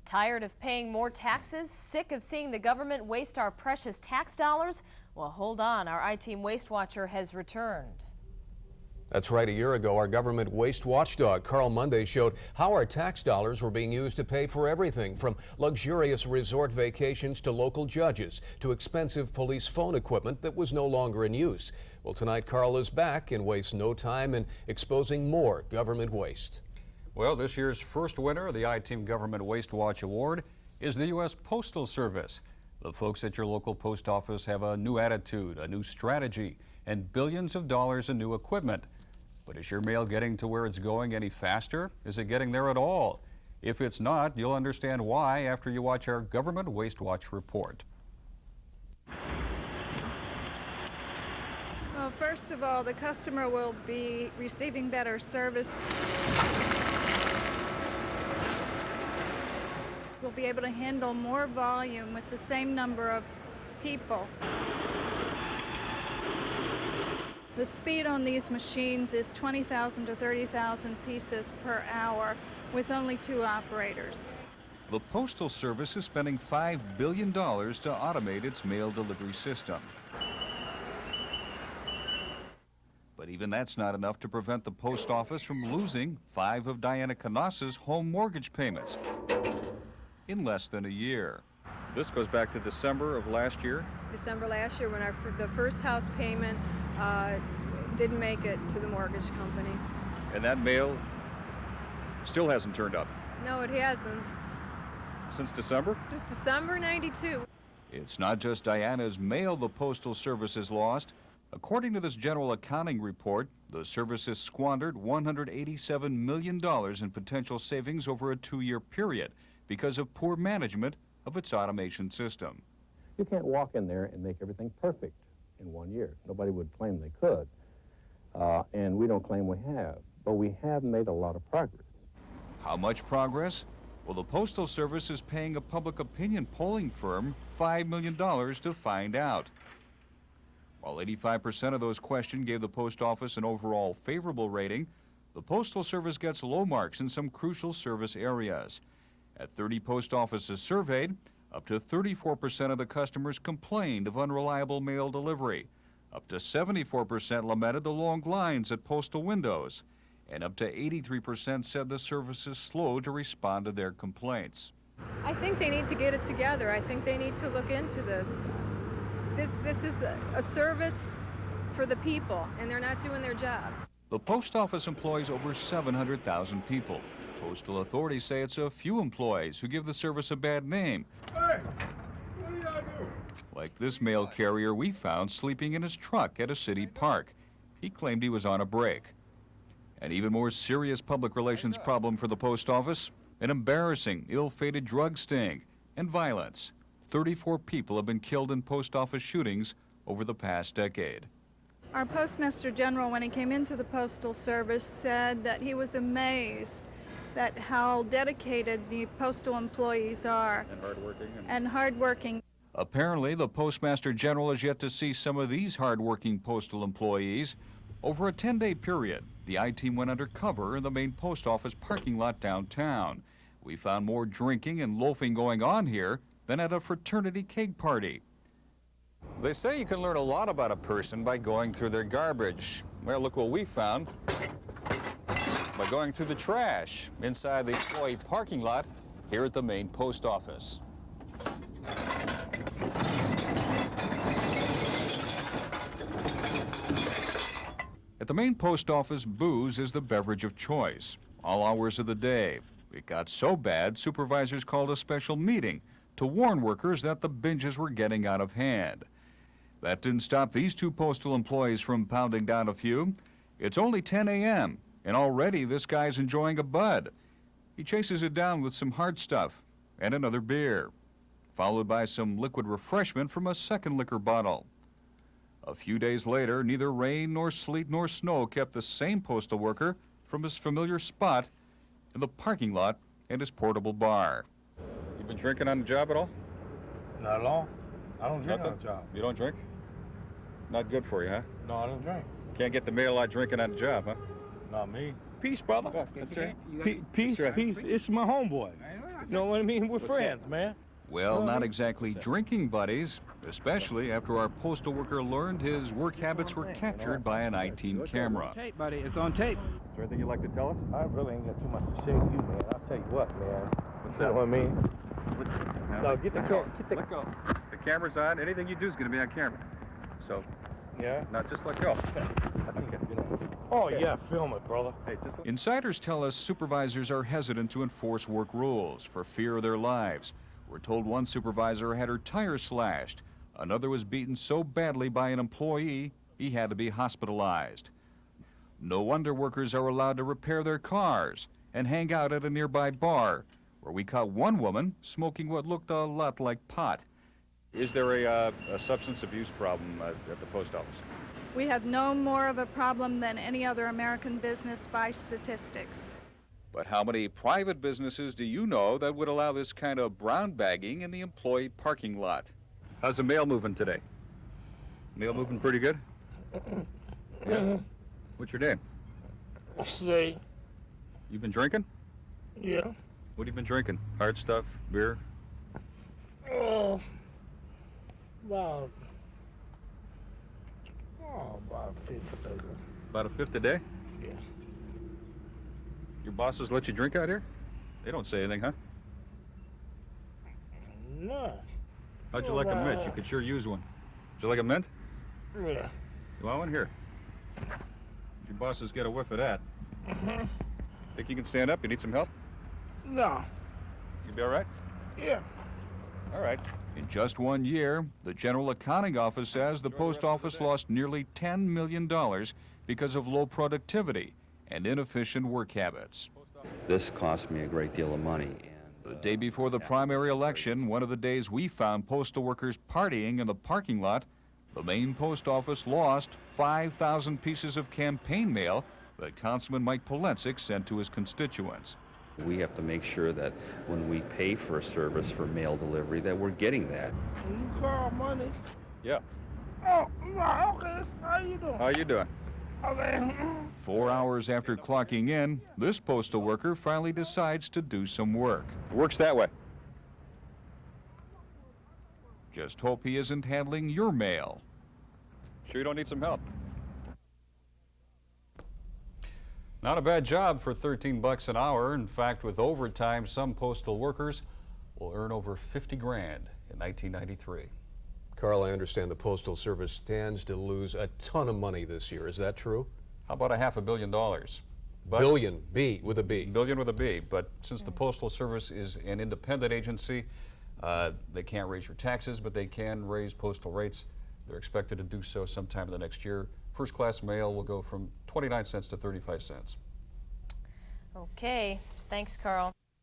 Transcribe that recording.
Tired of paying more taxes? Sick of seeing the government waste our precious tax dollars? Well, hold on. Our I-Team Waste Watcher has returned. That's right. A year ago, our government waste watchdog, Carl Monday, showed how our tax dollars were being used to pay for everything from luxurious resort vacations to local judges to expensive police phone equipment that was no longer in use. Well, tonight, Carl is back and wastes no time in exposing more government waste. Well, this year's first winner of the I-Team Government Waste Watch Award is the U.S. Postal Service. The folks at your local post office have a new attitude, a new strategy, and billions of dollars in new equipment. But is your mail getting to where it's going any faster? Is it getting there at all? If it's not, you'll understand why after you watch our Government Waste Watch report. Well, first of all, the customer will be receiving better service. We'll be able to handle more volume with the same number of people. The speed on these machines is 20,000 to 30,000 pieces per hour with only 2 operators. The Postal Service is spending $5 billion to automate its mail delivery system. But even that's not enough to prevent the post office from losing 5 of Diana Canassa's home mortgage payments in less than a year. This goes back to December of last year? December last year when the first house payment didn't make it to the mortgage company. And that mail still hasn't turned up? No, it hasn't. Since December? Since December '92. It's not just Diana's mail the Postal Service has lost. According to this general accounting report, the service has squandered $187 million in potential savings over a 2-year period because of poor management of its automation system. You can't walk in there and make everything perfect in 1 year. Nobody would claim they could, and we don't claim we have, but we have made a lot of progress. How much progress? Well, the Postal Service is paying a public opinion polling firm $5 million to find out. While 85% of those questioned gave the post office an overall favorable rating, the Postal Service gets low marks in some crucial service areas. At 30 post offices surveyed, up to 34% of the customers complained of unreliable mail delivery. Up to 74% lamented the long lines at postal windows. And up to 83% said the service is slow to respond to their complaints. I think they need to get it together. I think they need to look into this. This is a service for the people, and they're not doing their job. The post office employs over 700,000 people. Postal authorities say it's a few employees who give the service a bad name. Hey, what do y'all do? Like this mail carrier we found sleeping in his truck at a city park. He claimed he was on a break. An even more serious public relations problem for the post office, an embarrassing, ill-fated drug sting and violence. 34 people have been killed in post office shootings over the past decade. Our Postmaster General, when he came into the Postal Service, said that he was amazed at how dedicated the postal employees are. And hardworking. Apparently, the Postmaster General has yet to see some of these hardworking postal employees. Over a 10-day period, the I-Team went undercover in the main post office parking lot downtown. We found more drinking and loafing going on here than at a fraternity cake party. They say you can learn a lot about a person by going through their garbage. Well, look what we found by going through the trash inside the employee parking lot here at the main post office. At the main post office, booze is the beverage of choice, all hours of the day. It got so bad, supervisors called a special meeting to warn workers that the binges were getting out of hand. That didn't stop these 2 postal employees from pounding down a few. It's only 10 a.m., and already this guy's enjoying a bud. He chases it down with some hard stuff and another beer, followed by some liquid refreshment from a second liquor bottle. A few days later, neither rain nor sleet nor snow kept the same postal worker from his familiar spot in the parking lot and his portable bar. You been drinking on the job at all? Not at all. I don't drink Nothing? on the job. You don't drink? Not good for you, huh? No, I don't drink. Can't get the mail out drinking on the job, huh? Not me. Peace, brother. That's right. Peace, That's right. peace. It's my homeboy. You know what I mean? We're friends, man. Well, not exactly drinking buddies, especially after our postal worker learned his work habits were captured by an I-team camera. Tape, buddy. It's on tape. Is there anything you'd like to tell us? I really ain't got too much to say to you, man. I'll tell you what, man. You know what I mean? No, get the camera. Let go. The camera's on. Anything you do is going to be on camera. So, Yeah? now just let go. Oh, yeah, film it, brother. Hey, just Insiders tell us supervisors are hesitant to enforce work rules for fear of their lives. We're told one supervisor had her tire slashed. Another was beaten so badly by an employee, he had to be hospitalized. No wonder workers are allowed to repair their cars and hang out at a nearby bar, where we caught one woman smoking what looked a lot like pot. Is there a substance abuse problem at the post office? We have no more of a problem than any other American business by statistics. But how many private businesses do you know that would allow this kind of brown bagging in the employee parking lot? How's the mail moving today? Mail moving pretty good? Yeah. What's your name? Say, You been drinking? yeah. What have you been drinking? Hard stuff? Beer? Oh, about a fifth of that. About a fifth a day? Yeah. Your bosses let you drink out here? They don't say anything, huh? No. How'd you like a mint? You could sure use one. Would you like a mint? Yeah. You want one? Here. Your bosses get a whiff of that. Think you can stand up? You need some help? No. You be all right? Yeah. All right. In just 1 year, the General Accounting Office says the post office lost nearly $10 million because of low productivity and inefficient work habits. This cost me a great deal of money. The day before the primary election, one of the days we found postal workers partying in the parking lot, the Maine Post Office lost 5,000 pieces of campaign mail that Councilman Mike Polensik sent to his constituents. We have to make sure that when we pay for a service for mail delivery that we're getting that. You call money? Yeah. Oh, okay. How you doing? How you doing? Okay. 4 hours after clocking in, this postal worker finally decides to do some work. Works that way. Just hope he isn't handling your mail. Sure you don't need some help? Not a bad job for 13 bucks an hour. In fact, with overtime, some postal workers will earn over 50 grand in 1993. Carl, I understand the Postal Service stands to lose a ton of money this year. Is that true? How about $500 million? But Billion, B with a B. Billion with a B. But since the Postal Service is an independent agency, they can't raise your taxes, but they can raise postal rates. They're expected to do so sometime in the next year. First class mail will go from 29 cents to 35 cents. Okay, thanks, Carl.